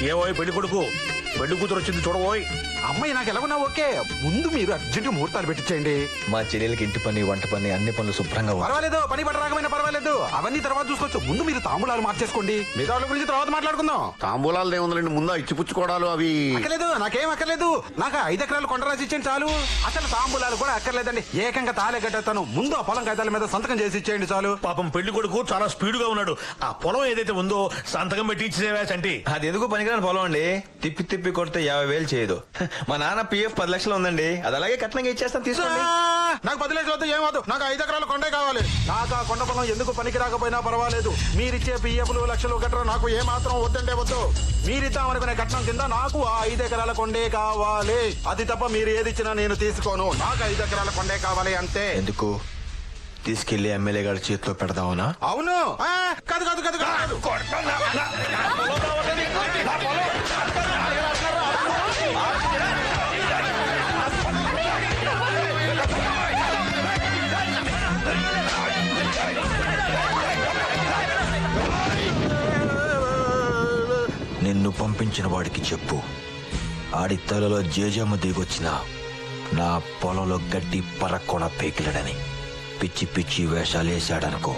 ఏవో పెళ్లి కొడుకు పెళ్లి కూతురు వచ్చింది చూడబోయ్. అమ్మాయి నాకు ఎలాగున్నా ఓకే, ముందు మీరు అర్జెంట్ ముహూర్తాలు పెట్టించండి. మా చెల్లెలకి ఇంటి పని వంట పని అన్ని పనులు శుభ్రంగా పర్వాలేదు, పని పట్ట రాకపోయినా పర్వాలేదు, అవన్నీ తర్వాత చూసుకోవచ్చు. ముందు మీరు తాంబూలాలు మార్చేసుకోండి, మిగతా వాళ్ళ గురించి తర్వాత మాట్లాడుకుందాం. తాంబూలాలు ఏముందండి, ముందా ఇచ్చిపుచ్చుకోవడాలు అవి. అక్కర్లేదు, నాకేం అక్కర్లేదు. నాకు 5 ఎకరాలు కొండ రాసి ఇచ్చేయండి చాలు. అసలు తాంబూలాలు కూడా అక్కర్లేదండి, ఏకంగా తాళే కట్టేస్తాను. ముందు ఆ పొలం కాగితాల మీద సంతకం చేసి ఇచ్చేయండి చాలు. పాపం పెళ్లి కొడుకు చాలా స్పీడ్ గా ఉన్నాడు. ఆ పొలం ఏదైతే ఉందో సంతకం పెట్టి ఇచ్చేవా చంటి. అది ఎందుకు పనికిరాని పొలం అండి, తిప్పి తిప్పి కొడితే 50,000 చేయదు. మా నాన్న PF 10 లక్షలు ఉందండి, అది అలాగే కట్నంగా ఇచ్చేస్తాను, తీసుకోండి. నాకు 10 లక్షలు వద్దు, ఏమవుతుంది. నాకు 5 ఎకరాలు కొండే కావాలి. నాకు ఆ కొండ పొలం ఎందుకు పనికి రాకపోయినా పర్వాలేదు. మీరిచ్చే పిఎఫ్లు లక్షలు గట్రా నాకు ఏ మాత్రం వద్దంటే వద్దు. మీరిద్దామనుకునే కట్నం కింద నాకు ఆ 5 ఎకరాల కొండే కావాలి. అది తప్ప మీరు ఏది ఇచ్చినా నేను తీసుకోను. నాకు 5 ఎకరాల కొండే కావాలి అంతే. ఎందుకు తీసుకెళ్లి ఎమ్మెల్యే గారి చేతిలో పెడదావునా? అవును. కాదు కాదు కాదు కాదు. నిన్ను పంపించిన వాడికి చెప్పు, ఆడి తలలో జేజమ్మ దిగొచ్చిన నా పొలంలో గడ్డి పరక్కొన పేకిలడని. పిచ్చి పిచ్చి వేషాలు వేశాడనుకో.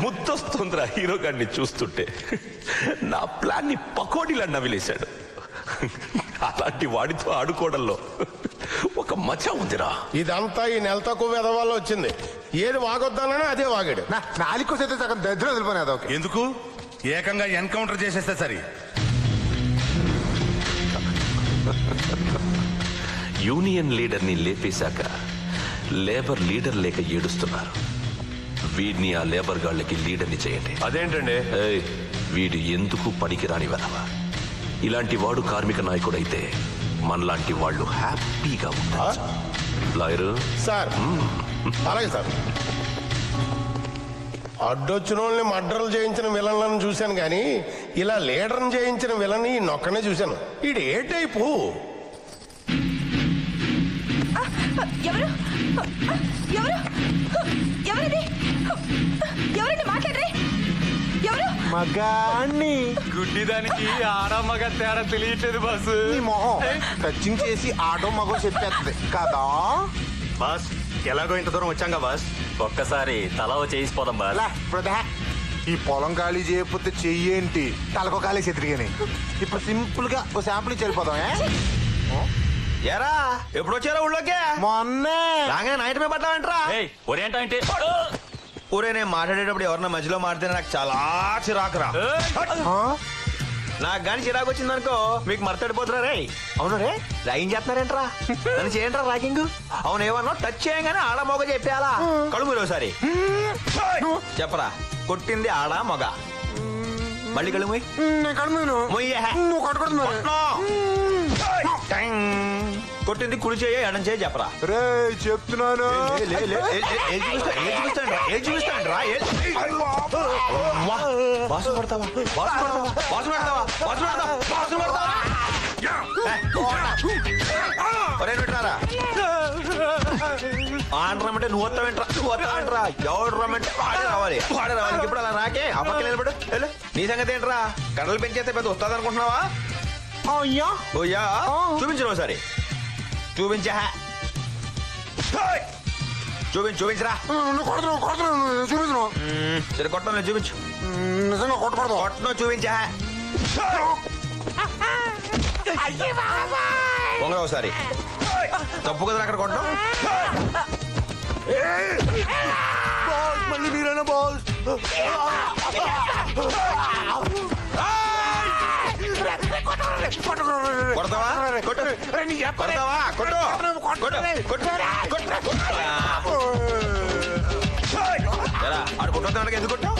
ముద్దొస్తుందిరా హీరో గారిని చూస్తుంటే. నా ప్లాన్ ని పకోడీలా నవిలేశాడు. అలాంటి వాడితో ఆడుకోవడంలో ఒక మజా ఉందిరా. ఇదంతా ఈ నెల తక్కువ వెధవాళ్ళు వచ్చింది. ఏది వాగొద్దానని అదే వాగాడు. నాలుగు సగం దరిద్రం వదిలిపోయినా అదొక. ఎందుకు ఏకంగా ఎన్కౌంటర్ చేసేస్తే సరి. యూనియన్ లీడర్ ని లేపేశాక లేబర్ లీడర్ లేక ఏడుస్తున్నారు. వీడిని ఆ లేబర్ గాళ్ళకి లీడర్ని చేయండి. అదేంటండి? వీడు ఎందుకు పనికిరాని వెధవ. ఇలాంటి వాడు కార్మిక నాయకుడైతే మనలాంటి వాళ్ళు హ్యాపీగా ఉంటారు. లాయరు సార్, అలాగే సార్. అడ్డొచ్చిన వాళ్ళని మర్డర్లు చేయించిన విలన్లను చూశాను కానీ ఇలా లీడర్ని చేయించిన విలని నొక్కనే చూశాను. ఈడు ఏ టైపు? ఎవరు ఎవరు ఎవరిది? ఎవరండి మాట్లాడరే? ఎవరు? మగాణ్ణి. గుడ్డిదానికి ఆడ మగ తేడా తెలియట్లేదు బాసు. నీ మొహం టచింగ్ చేసి ఆటో మగో చెప్పేస్తుంది కదా. బాస్ ఎలాగో ఇంత దూరం వచ్చాంగా బాస్, ఒక్కసారి తల చేసిపోదాం బాస్. ఈ పొలం ఖాళీ చేయకపోతే చెయ్యేంటి, తలకో ఖాళీ చెతిరిగాని. ఇప్పుడు సింపుల్ గా ఒక శాంపుల్ ఇచ్చి వెళ్ళిపోదాం. ఎరా ఎప్పుడు వచ్చారా ఊళ్ళోకి? మొన్నే రాగానే నైట్ మీద పడ్డావంటరా? ఒరేంటంటే ఊరే నేను మాట్లాడేటప్పుడు ఎవరన్నా మధ్యలో మాడితే నాకు చాలా చిరాకురా. నాకు గాని చిరాకు వచ్చిందనుకో మీకు మరతడిపోతురా రే. అవును రే, ర్యాగింగ్ చేస్తున్నారేంట్రా? నన్ను చేయంట్రా ర్యాగింగ్. అవును, ఏమన్నా టచ్ చేయగానే ఆడ మొగ చెప్పేయాలా? కడుగు మీరు ఒకసారి చెప్పరా, కొట్టింది ఆడ మొగ? మళ్ళీ కడుగు కొట్టింది కుడి చేయ ఎడం చేయ చెప్పరా. రే చెప్తున్నాను. బాసు పడతావా? ఆడరమ్మంటే నువ్వు వస్తావేంట్రా? ఎవడు రమ్మంటే వాడే రావాలి. ఇప్పుడు అలా రాకే ఆ పక్కన నిలబడు. నీ సంగతి ఏంట్రా? కడలు పెంచేస్తే పెద్ద వస్తుంది అనుకుంటున్నావా? ఓయ్యా చూపించరు ఒకసారి. చూపించా చూపించరా. సరే కొట్టను చూపించు. నిజంగా కొట్టకూడదు. కొట్టను చూపించా. పొంగ ఒకసారి. తప్పు కదా అక్కడ కొట్టడం. మళ్ళీ మీరైనా బాల్. కొడతావా? కొట్టు. కొడతావా? కొట్టు. ఆడు కొట్టొద్దానికి ఎందుకు కొట్టావు?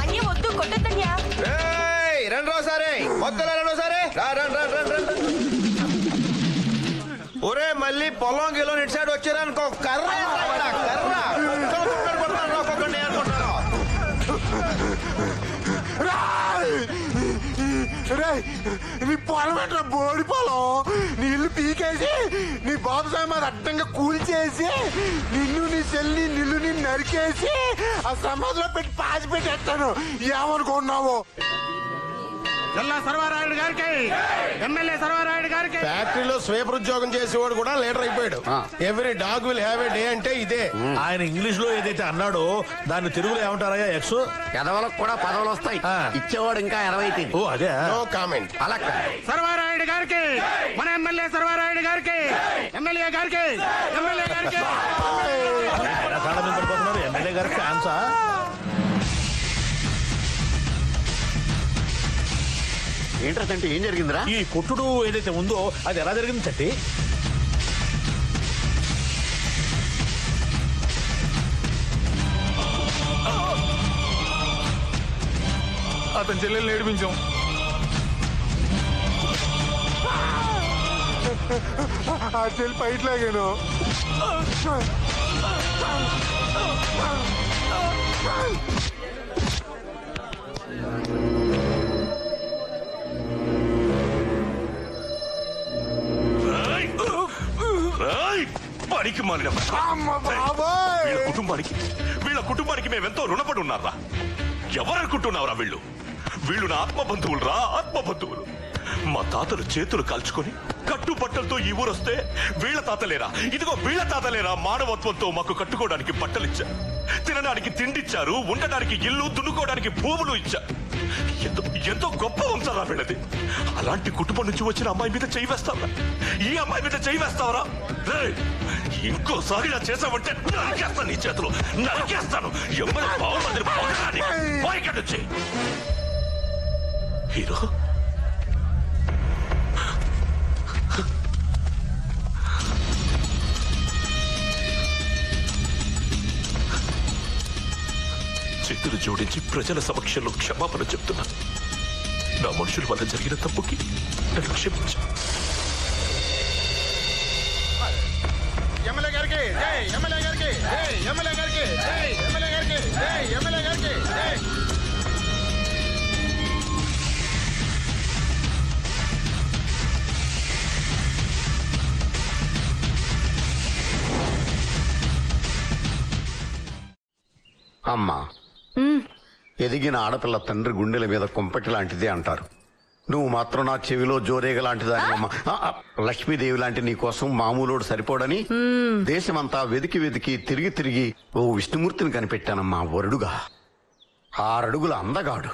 అన్య వద్దు, కొట్టద్దన్యా. రండి ఒకసారి, మొత్తం రండి ఒకసారి. ఒరే మళ్ళీ పొలం గిలో ఇటు సైడ్ వచ్చారనుకో కర్ర ఒక్కొక్కడిని అనుకుంటాను. రేయ్, నీ పొలం ఎట్లా బోడి పొలం నీ ఇల్లు పీకేసి నీ బాబు సామాన్ అడ్డంగా కూల్చేసి నిన్ను నీ చెల్లి నిన్ను నరికేసి ఆ సమాధిలో పెట్టి పాచి పెట్టేస్తాను ఏమనుకున్నావు జిల్లా సర్వారాయుడు గారికి ఎమ్మెల్యే సర్వారాయుడు గారికి ఫ్యాక్టరీలో స్వీపర్ ఉద్యోగం చేసేవాడు కూడా లీడర్ అయిపోయాడు. Every dog will have a day అంటే ఇదే. ఆయన ఇంగ్లీష్ లో ఏదైతే అన్నాడో దాన్ని తెలుగులో ఏమంటారయ్యా ఎక్స్? ఎదవలకు కూడా పదవులు వస్తాయి. ఇచ్చేవాడు ఇంకా 20 ఓ అదే. No comment. అలా కాదు. సర్వారాయుడు గారికి మన ఎమ్మెల్యే సర్వారాయుడు గారికి ఎమ్మెల్యే గారికి ఎమ్మెల్యే గారికి కాళ్ళ మీద పడిపోతున్నారు. ఎమ్మెల్యే గారికి ఆన్సా? ఏంటంటే ఏం జరిగిందిరా? ఈ కొట్టుడు ఏదైతే ఉందో అది ఎలా జరిగింది చట్టి? అతని చెల్లెల్ని ఏడిపించాం. ఆ చెల్లి పైట్ లాగాను. పనికి మాలిన అమ్మ బాబోయ్! వీళ్ళ కుటుంబానికి మేమెంతో రుణపడి ఉన్నారా? ఎవరనుకుంటున్నావురా వీళ్ళు? వీళ్ళు నా ఆత్మబంధువులు ఆత్మబంధువులు. మా తాతలు చేతులు కాల్చుకొని కట్టుబట్టలతో ఈ ఊరొస్తే వీళ్ళ తాతలేరా, ఇదిగో వీళ్ళ తాతలేరా మానవత్వంతో మాకు కట్టుకోవడానికి బట్టలిచ్చారు, తినడానికి తిండిచ్చారు, ఉండడానికి ఇల్లు, దున్నుకోవడానికి భూములు ఇచ్చారు. ఎంతో ఎంతో గొప్ప వంశారా వీళ్ళది. అలాంటి కుటుంబం నుంచి వచ్చిన అమ్మాయి మీద చేయి వేస్తావరా? ఈ అమ్మాయి మీద చేయి వేస్తావరా? ఇంకోసారి ఇలా చేసావంటే నరికేస్తాను, నీ చేతులు నరికేస్తాను. ఎవరి బాగుంది హీరో. చేతులు జోడించి ప్రజల సమక్షంలో క్షమాపణ చెప్తున్నా. నా మనుషుల వల్ల జరిగిన తప్పుకి నన్ను క్షమించు. ఎమ్మెల్యే గారికి జై, ఎమ్మెల్యే గారికి జై, ఎమ్మెల్యే గారికి జై, ఎమ్మెల్యే గారికి జై, ఎమ్మెల్యే గారికి జై. అమ్మా, ఎదిగిన ఆడపిల్ల తండ్రి గుండెల మీద కుంపటి లాంటిదే అంటారు. నువ్వు మాత్రం నా చెవిలో జోరేగ లాంటిదాని అమ్మా. లక్ష్మీదేవి లాంటి నీ కోసం మామూలోడు సరిపోడని దేశమంతా వెతికి వెతికి తిరిగి తిరిగి ఓ విష్ణుమూర్తిని కనిపెట్టానమ్మా. వరుడుగా 6 అడుగుల అందగాడు,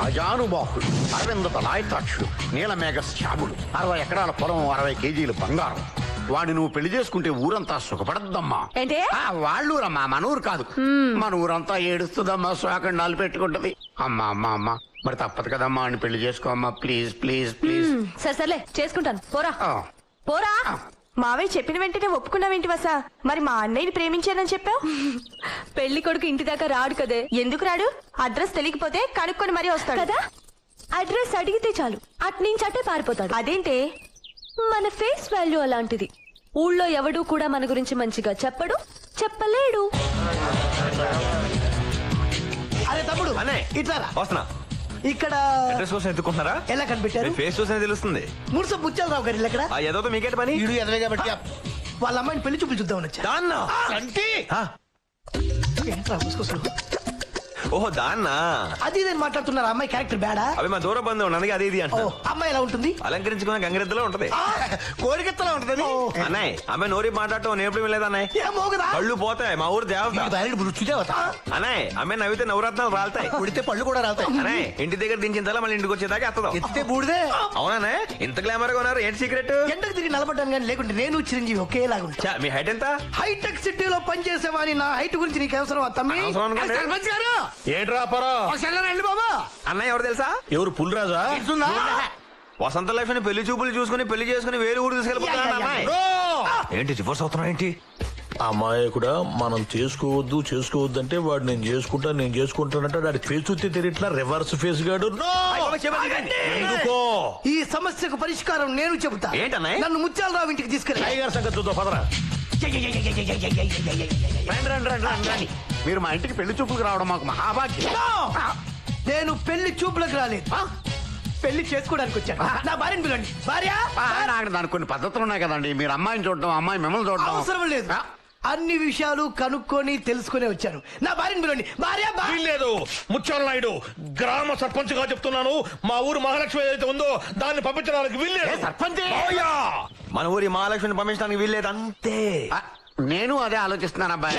అజానుబాహుడు, అరవింద తలాయతాక్షుడు, నీలమేఘ శ్యాముడు, 60 ఎకరాల పొలం, 60 కేజీలు బంగారం. వాడిని నువ్వు పెళ్లి చేసుకుంటే ఊరంతా సుఖపడద్దమ్మా. ఏంటి? వాళ్ళూరమ్మా, మన ఊరు కాదు. మన ఊరంతా ఏడుస్తుందమ్మా, శోకండాలు పెట్టుకుంటది. అమ్మా అమ్మా అమ్మా, మరి తప్పదు కదమ్మా అని పెళ్లి చేసుకోమ్మా. Please please please. సరే చేసుకుంటాను. పోరా పోరా. మావయ్య చెప్పిన వెంటనే ఒప్పుకున్నావేంటి వసా? మరి మా అన్నయ్యని ప్రేమించానని చెప్పావు. పెళ్లి కొడుకు ఇంటి దాకా రాడు కదే. ఎందుకు రాడు? అడ్రస్ తెలియకపోతే కనుక్కొని మరీ వస్తాడు కదా. అడ్రస్ అడిగితే చాలు అట్నుంచి అట్టే పారిపోతాడు. అదేంటే? మన ఫేస్ వాల్యూ అలాంటిది. ఊళ్ళో ఎవడూ కూడా మన గురించి మంచిగా చెప్పడు, చెప్పలేడు. అరే తమ్ముడు, అనే ఇట్లారా వస్తున్నా. ఇక్కడ అడ్రస్ కోసం ఎత్తుకుంటున్నారా? ఎలా కనిపెట్టారు? ఫేస్ చూసిన తెలుస్తుంది. మురుస బుచ్చాలరావు గారు ఇల్లు ఎక్కడ? ఆ ఏదో మీకేట పని? వీడు ఎదవే కాబట్టి వాళ్ళ అమ్మాయిని పెళ్లి చూపులు చూద్దామని వచ్చా. దాన్నా? ఆ, ఏంట్రా ముసుగుసలు? ఓహో దాన్నా. అది నేను మాట్లాడుతున్నారు. అమ్మాయి క్యారెక్టర్ బేడా? అవి మా దూర బంధువు అందుకే అది ఇది ఓ, అంటారు. అమ్మాయి ఎలా ఉంటుంది? అలంకరించుకున్న గంగిరెద్దులో ఉంటది. కోరికెత్తలా ఉంటది. అన్నయ్య అమ్మాయి నోరి మాట్లాడటం నేర్పడం లేదు అన్నయ్య. ఏమో కదా. కళ్ళు పోతాయి, మా ఊరు దేవత. రుచిదేవత అన్నయ్య అమ్మాయి నవ్వితే నవరత్నాలు రాలుతాయి. ఉడితే పళ్ళు కూడా రావుతాయి. అన్నయ్య ఇంటి దగ్గర దించిన మళ్ళీ ఇంటికి వచ్చేదాకా ఎత్తదు. ఎత్తితే బూడిదే. అవునా? ఇంత గ్లామర్ గా ఉన్నారు, ఏంటి సీక్రెట్? ఎండకు తిరిగి నిలబడ్డాను కానీ లేకుంటే నేను చిరంజీవి ఒకేలాగా ఉంటా. మీ హైట్ ఎంత? హైటెక్ సిటీలో పనిచేసేవాని నా హైట్ గురించి నీకు అవసరం తమ్మి? అవసరం అనుకోండి. సర్పంచ్ గారు, ఏంట్రా పరా? ఒకసారి రండి బాబా. అన్నయ్య ఎవరు తెలుసా? ఎవరు? పుల్రాజా? తెలుసుందా? వసంత లైఫ్ ని పెళ్లి చూపులు చూసుకుని పెళ్లి చేసుకుని వేరే ఊరు తీసుకెళ్ళిపోతున్నా అమ్మాయి. ఏంటి రివర్స్ అవుతున్నా ఏంటి? అమ్మాయి కూడా మనం చేసుకోవద్దు అంటే వాడు నేను చేసుకుంటానంటే వాడి ఫేస్ చూస్తే తెలియట్లా. రివర్స్ ఫేస్ గాడు. ఎందుకో? ఈ సమస్యకు పరిష్కారం నేను చెబుతా. ఏంటన్నయ్య? నన్ను ముత్యాలరావు ఇంటికి తీసుకెళ్ళి. టైగర్ సంగతి చూద్దాం పదరా. రండి రండి రండి రండి రండి. మీరు మా ఇంటికి పెళ్లి చూపులకు రావడం మాకు మహాభాగ్యం. నేను పెళ్లి చూపులకు రాలేదు పెళ్లి చేసుకోవడానికి వచ్చాను నా భార్యను పిలండి భార్య నాకు దానికి కొన్ని పద్ధతులు ఉన్నాయి కదండి. మీరు అమ్మాయిని చూడటం, అమ్మాయి మిమ్మల్ని చూడటం. అవసరం లేదు అన్ని విషయాలు కనుక్కొని తెలుసుకునే వచ్చాను నా భార్యను పిలండి భార్య వీల్లేదు ముత్యాల నాయుడు, గ్రామ సర్పంచ్ గా చెప్తున్నాను. మా ఊరు మహాలక్ష్మి ఏదైతే ఉందో దాన్ని పంపించడానికి వీల్లేదు. సర్పంచ్ మావయ్య! మన ఊరి మహాలక్ష్మిని పంపించడానికి వీల్లేదు అంతే. నేను అదే ఆలోచిస్తున్నాను అబ్బాయి.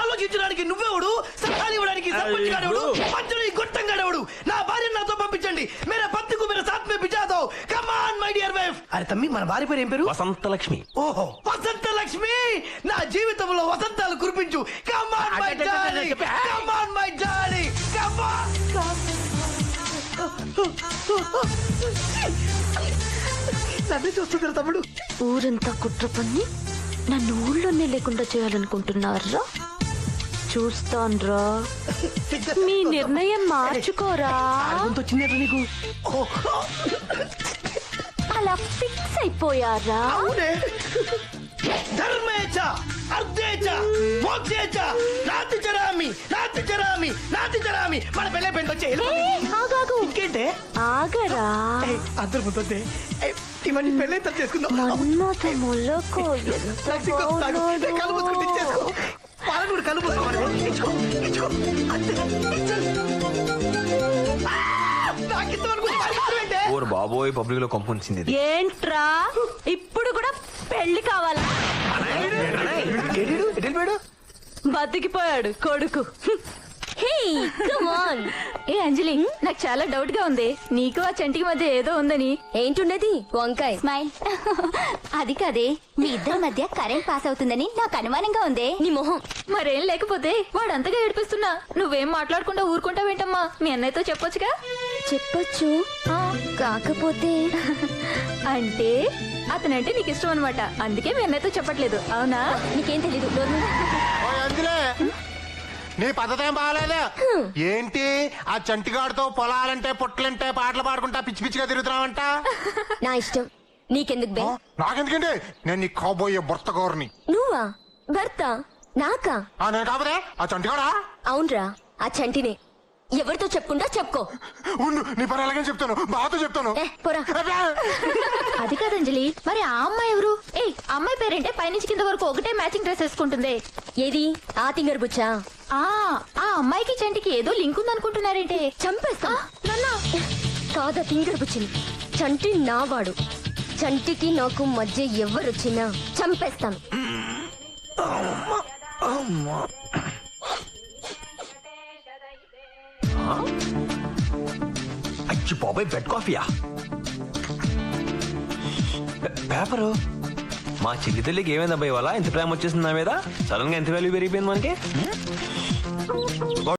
ఆలోచించడానికి నువ్వెవడు సలహాలు ఇవ్వడానికి సర్పంచ్ గాడెవడు పంచులు గొట్టం గాడెవడు నా భార్య నాతో పంపించండి మేరా పత్తికు మేరా సాత్ మే బిఠా దో come on my dear wife అరే తమ్మి మన భార్య పేరు ఏం పేరు వసంత లక్ష్మి. ఓహో వసంత లక్ష్మి నా జీవితంలో వసంతాలు కురిపించు come on my darling come on my darling come on నన్ను చూస్తున్నారు తమ్ముడు ఊరంతా కుట్ర పన్ని నన్ను ఊళ్ళోనే లేకుండా చేయాలనుకుంటున్నారా? చూస్తాన్రా, మీ నిర్ణయం మార్చుకోరా. వచ్చిందేట నీకు అలా ఫిక్స్ అయిపోయారా? అవునే ధర్మేచ అర్థేచ మోక్షేచ నాతి చరామి నాతి చరామి నాతి చరామి మన పెళ్ళే పెంట వచ్చే ఆగాగు, ఇంకేంటే ఆగరా. అందరు ముందే ఇవన్నీ పెళ్ళే చేసుకుందాం మన్మథ మొలకు ఎంత బాగున్నాడు. పాలనూరు కలుపు ఓరు బాబోయ్, పబ్లిక్ లో కంపించింది ఇది. ఏంట్రా ఇప్పుడు కూడా పెళ్లి కావాలా? బతికిపోయాడు కొడుకు. ఏ అంజలి, నాకు చాలా డౌట్ గా ఉంది. నీకు ఆ చంటికి మధ్య ఏదో ఉందని. ఏంటున్నది? వంకాయ స్మైల్. అది కాదే, మీ ఇద్దరి మధ్య కరెంట్ పాస్ అవుతుందని నాకు అనుమానంగా ఉంది. నీ మొహం మరేం లేకపోతే వాడు అంతగా ఏడిపిస్తున్నా నువ్వేం మాట్లాడకుండా ఊరుకుంటావేంటమ్మా? మీ అన్నయ్యతో చెప్పొచ్చుగా. చెప్పొచ్చు, కాకపోతే అంటే అతనంటే నీకు ఇష్టం అనమాట. అందుకే మీ అన్నయ్యతో చెప్పట్లేదు. అవునా? నీకేం తెలీదు. అందులే నీ పద్ధతి ఏం బాగాలేదు. ఏంటి ఆ చంటిగాడితో పొలాలంటే పొట్లంటే పాటలు పాడుకుంటా పిచ్చి పిచ్చిగా తిరుగుతున్నావంట? నా ఇష్టం, నీకెందుకు బే? నాకెందుకండి, నేను నీ కాబోయే భర్త గౌరిని. నువ్వా భర్త? నాకా? నేను కాకపోతే ఆ చంటిగాడా? అవునరా, ఆ చంటినే. ఎవరితో చెప్పుకుంటా చెప్పుకో. ఉండు, నీ పని ఎలాగని చెప్తాను, బాతో చెప్తాను. అది కాదంజలి, మరి ఆ అమ్మాయి ఎవరు? ఏ అమ్మాయి పేరేంటే పైనుంచి కింద వరకు ఒకటే మ్యాచింగ్ డ్రెస్ వేసుకుంటుంది. ఏది? ఆ తింగర్ బుచ్చా? ఆ అమ్మాయికి చంటికి ఏదో లింక్ ఉందనుకుంటున్నారేంటే? చంపేస్తా. కాదా తింగర్ బుచ్చిని, చంటి నావాడు. చంటికి నాకు మధ్య ఎవరొచ్చినా చంపేస్తాను. అచ్చి బాబాయ్, బెడ్ కాఫీయా? పేపరు. మా చెల్లి తల్లికి ఏమైంది అబ్బాయి, ఇవాళ ఇంత ప్రేమ వచ్చేసింది నా మీద? సడన్ గా ఎంత వాల్యూ పెరిగిపోయింది మనకి.